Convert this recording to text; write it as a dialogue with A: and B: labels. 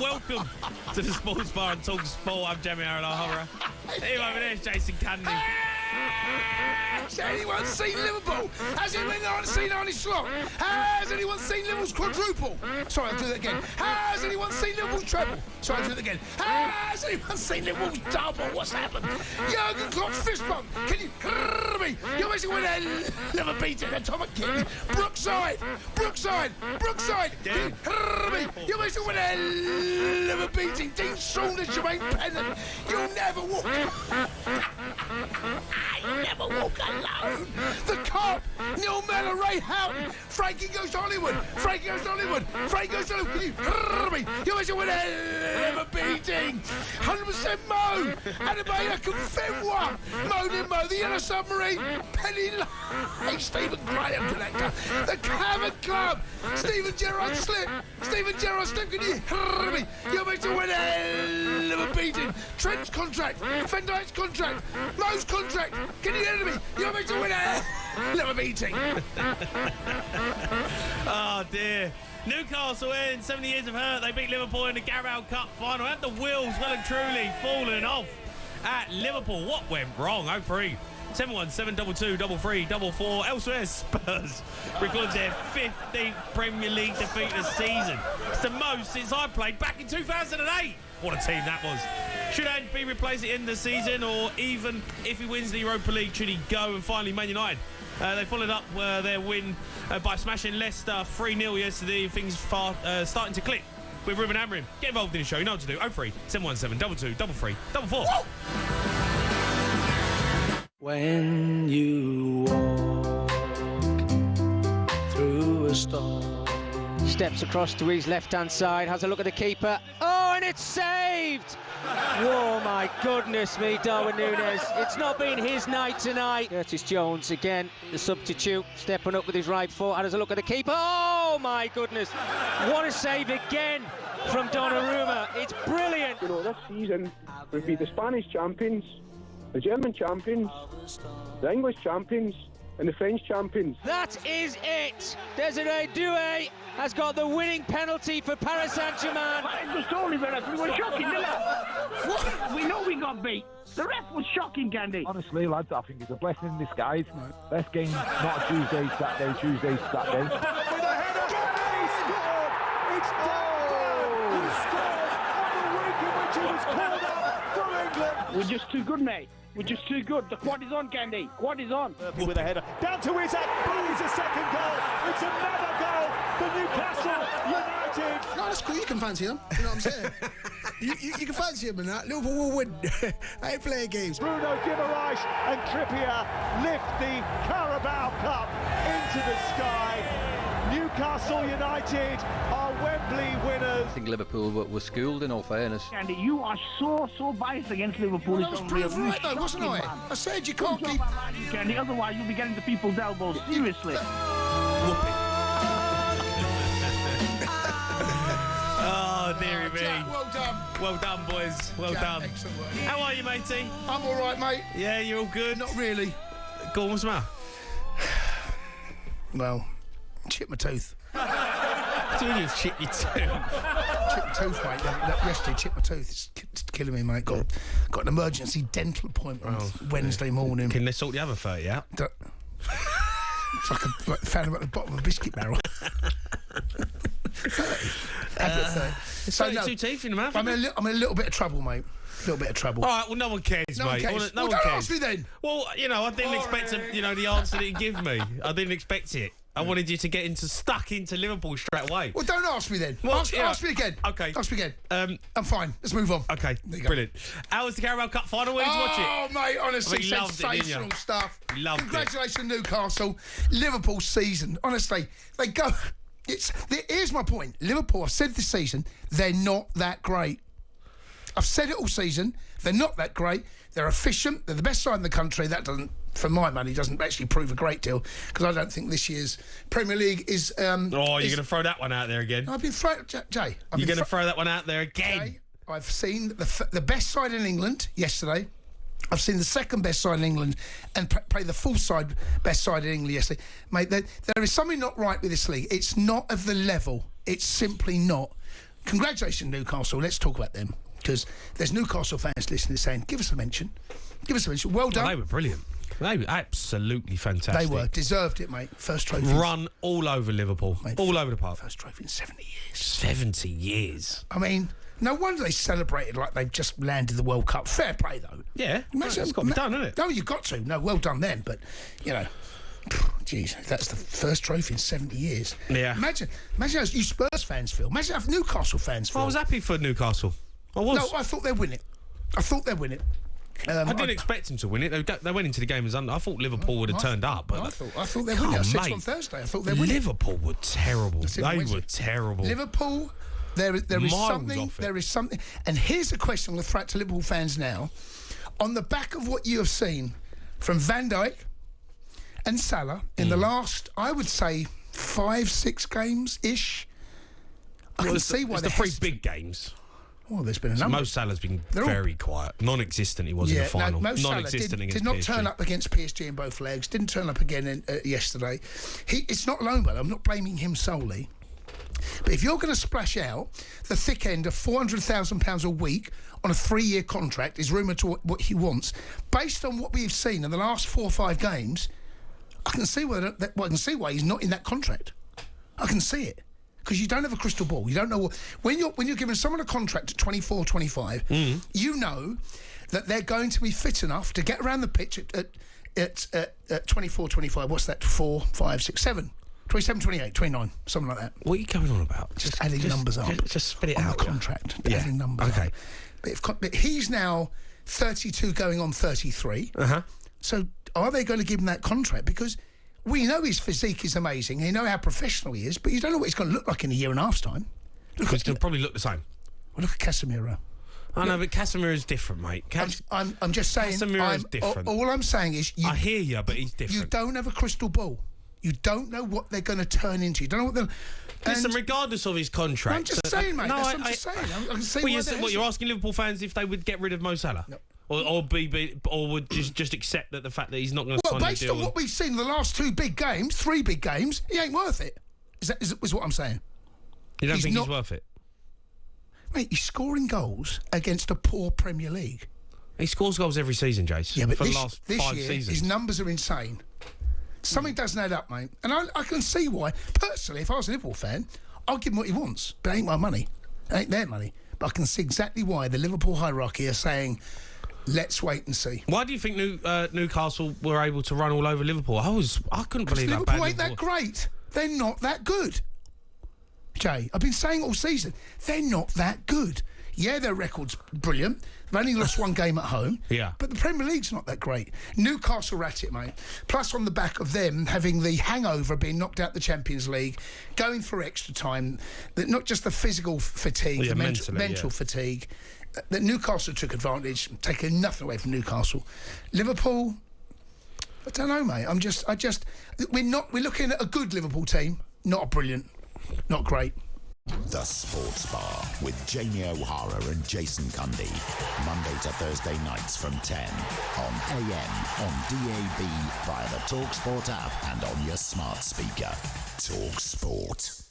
A: welcome to the Sports Bar and Talk Sport. I'm Jamie O'Hara. Here over there is Jason Cundy.
B: Has anyone seen Liverpool? Has anyone seen Arnie Slot? Has anyone seen Liverpool's quadruple? Sorry, I'll do that again. Has anyone seen Liverpool's treble? Sorry, I'll do it again. Has anyone seen Liverpool's double? What's happened? Jurgen Klopp's fist bump. Can you hear me? You're basically winning. Never beaten Atomic Kitten. Brookside. Can you hear me? You're basically winning. Never beating Dean Saunders, Jermaine Pennant. You'll never walk. You'll never walk alone. The Cup. Neil Mellor, Ray Houghton. Frankie goes to Hollywood. Can you hear me? You're basically winning. Never beating. 100% Mo. Adibaya Confenwa. Mo, the Yellow Submarine. Penny Lane. Stephen Graham Connector. The Cavern Club. Steven Gerrard Slip. Can you hear me? You're basically winning. Never beating. Trent's contract. Van Dijk's contract. Mo's contract. Can you hear me? You're basically winning. Never beating.
A: Oh dear. Newcastle in 70 years of hurt. They beat Liverpool in the Carabao Cup Final. Had the wheels well and truly fallen off at Liverpool. What went wrong? 0-3. 7-1-7-2-2-3-3-4. Elsewhere, Spurs recorded their 15th Premier League defeat of the season. It's the most since I played back in 2008. What a team that was. Should Ange be replaced at the end of the season, or even if he wins the Europa League, should he go? And finally, Man United. They followed up their win by smashing Leicester 3-0 yesterday. Things starting to click with Ruben Amorim. Get involved in the show. You know what to do. 0-3 7-1-7-2-2-3-3-4.
C: When you walk through a storm.
D: Steps across to his left-hand side, has a look at the keeper. Oh, and it's saved! Oh, my goodness me, Darwin Núñez. It's not been his night tonight. Curtis Jones, again, the substitute, stepping up with his right foot. Has a look at the keeper. Oh, my goodness. What a save again from Donnarumma. It's brilliant.
E: You know, this season would be the Spanish champions, the German champions, the English champions, and the French champions.
D: That is it. Desiree Doué has got the winning penalty for Paris Saint-Germain.
F: It was totally the ref. We were shocking, didn't it? We know we got beat. The ref was shocking, Candy.
G: Honestly, lads, I think it's a blessing in disguise. Best game, not Tuesday, Saturday.
H: With a header, he scored! It's Dan! He scored on the week in which he was called up for England.
F: We're just too good, mate. We're just too good. The quad is on, Candy. Quad is on.
H: With a header. Down to Isaac. Boom, it's a second goal. It's another goal for Newcastle United.
B: No, that's cool. You can fancy them. You know what I'm saying? you can fancy them in that. Liverpool will win. 8-player games.
H: Bruno Guimaraes and Trippier lift the Carabao Cup into the sky. Newcastle United are Wembley winners.
I: I think Liverpool were schooled, in all fairness.
F: Candy, you are so biased against Liverpool.
B: Well, I was proved right, though, wasn't I? I said you can't keep...
F: Candy, otherwise you'll be getting to people's elbows. Seriously.
A: Oh, dearie me.
B: Jack, well done.
A: Well done, boys. Well
B: Jack,
A: done.
B: excellent work.
A: How are you, matey?
B: I'm all right, mate.
A: Yeah, you're all good?
B: Not really.
A: Go on, what's the matter?
B: Well, chipped my tooth.
A: What do you mean you've chipped your tooth?
B: Chipped my tooth, mate. Yesterday, chipped my tooth. It's killing me, mate. Got an emergency dental appointment Wednesday morning.
A: Can they sort the other 30 out?
B: It's like found them at the bottom of a biscuit barrel.
A: 32 teeth in the mouth.
B: I'm in a little bit of trouble, mate. A little bit of trouble.
A: All right, well, no one cares, mate. No one
B: don't
A: cares.
B: ask me then.
A: Well, I didn't expect the answer that you give me. I didn't expect it. I wanted you to get stuck into Liverpool straight away.
B: Well, don't ask me then.
A: Well,
B: ask me again.
A: Okay.
B: Ask me again. I'm fine. Let's move on.
A: Okay, brilliant. How was the Carabao Cup Final? Where did you watch it?
B: Oh, mate, honestly, sensational stuff. Congratulations, Newcastle. Liverpool season. Honestly, they go... Here's my point. Liverpool, I've said this season, they're not that great. I've said it all season. They're not that great. They're efficient. They're the best side in the country. That doesn't, for my money, doesn't actually prove a great deal, because I don't think this year's Premier League is...
A: you're going to throw that one out there again?
B: I've been throwing... Jay...
A: You're going to throw that one out there again?
B: Jay, I've seen the best side in England yesterday. I've seen the second best side in England and play the full side best side in England yesterday. Mate, there is something not right with this league. It's not of the level. It's simply not. congratulations, Newcastle. Let's talk about them, because there's Newcastle fans listening saying, give us a mention. Give us a mention. Well done.
A: They were brilliant. They were absolutely fantastic.
B: They were. Deserved it, mate. First trophy.
A: Run all over Liverpool.
B: Mate,
A: all over the park.
B: First trophy in 70 years.
A: 70 years.
B: I mean, no wonder they celebrated like they've just landed the World Cup. Fair play, though.
A: Yeah. It's got to be done, hasn't it?
B: No, you've got to. No, well done then. But, you know, geez, that's the first trophy in 70 years.
A: Yeah.
B: Imagine how you Spurs fans feel. Imagine how Newcastle fans feel.
A: I was happy for Newcastle. I was.
B: No, I thought they'd win it.
A: I didn't expect them to win it. They went into the game as under. I thought Liverpool would have turned up. But
B: I thought they'd win it. I said on Thursday. I thought they'd win it.
A: Liverpool were terrible. They were terrible.
B: Liverpool, there is something. There is something. And here's a question I'm going to throw out to Liverpool fans now. On the back of what you have seen from Van Dijk and Salah in the last, I would say, 5-6 games-ish, I can see why
A: the 3 big games.
B: Well, there's been a number.
A: Mo Salah's been very quiet. Non-existent he was in the final.
B: No, Mo Salah
A: Non-existent against
B: did not
A: PSG.
B: turn up against PSG in both legs. Didn't turn up again yesterday. It's not alone, but I'm not blaming him solely. But if you're going to splash out the thick end of £400,000 a week on a 3-year contract, is rumoured to what he wants, based on what we've seen in the last 4 or 5 games, I can see why he's not in that contract. I can see it. Because you don't have a crystal ball. You don't know what... When you're giving someone a contract at 24, 25, you know that they're going to be fit enough to get around the pitch at 24, 25. What's that? 4, 5, 6, 7, 27, 28, 29, something like that.
A: What are you going on about?
B: Just adding numbers up.
A: Just spit it
B: on
A: out.
B: The contract. Yeah. Adding numbers up. But he's now 32 going on 33. So are they going to give him that contract? Because... we know his physique is amazing. You know how professional he is, but you don't know what he's going to look like in a year and a half's time.
A: He's going to probably look the same.
B: Well, look at Casemiro.
A: I know, but Casemiro's different, mate.
B: I'm just saying...
A: Casemiro's different.
B: All I'm saying is...
A: I hear you, but he's different.
B: You don't have a crystal ball. You don't know what they're going to turn into. You don't know what they're...
A: Listen, regardless of his contract...
B: I'm just saying, mate. That's what I'm just saying. I can see
A: you're asking Liverpool fans if they would get rid of Mo Salah? No. Or would just accept that the fact that he's not going to sign the deal?
B: Based on what we've seen in the last 3 big games, he ain't worth it. Is what I'm saying.
A: You don't think he's worth it?
B: Mate, he's scoring goals against a poor Premier League.
A: He scores goals every season, Jace.
B: Yeah, but
A: for the last 5 seasons.
B: His numbers are insane. Something doesn't add up, mate. And I can see why. Personally, if I was a Liverpool fan, I'll give him what he wants. But it ain't my money. It ain't their money. But I can see exactly why the Liverpool hierarchy are saying... let's wait and see.
A: Why do you think Newcastle were able to run all over Liverpool? I couldn't believe that.
B: Liverpool ain't that great. They're not that good. Jay, I've been saying all season, they're not that good. Yeah, their record's brilliant. They've only lost 1 game at home.
A: Yeah.
B: But the Premier League's not that great. Newcastle are at it, mate. Plus, on the back of them having the hangover of being knocked out the Champions League, going for extra time, not just the physical fatigue, the mental fatigue. That Newcastle took advantage, taking nothing away from Newcastle. Liverpool, I don't know, mate. We're looking at a good Liverpool team, not a brilliant, not great.
J: The Sports Bar with Jamie O'Hara and Jason Cundy. Monday to Thursday nights from 10 on AM, on DAB, via the talkSPORT app and on your smart speaker. talkSPORT.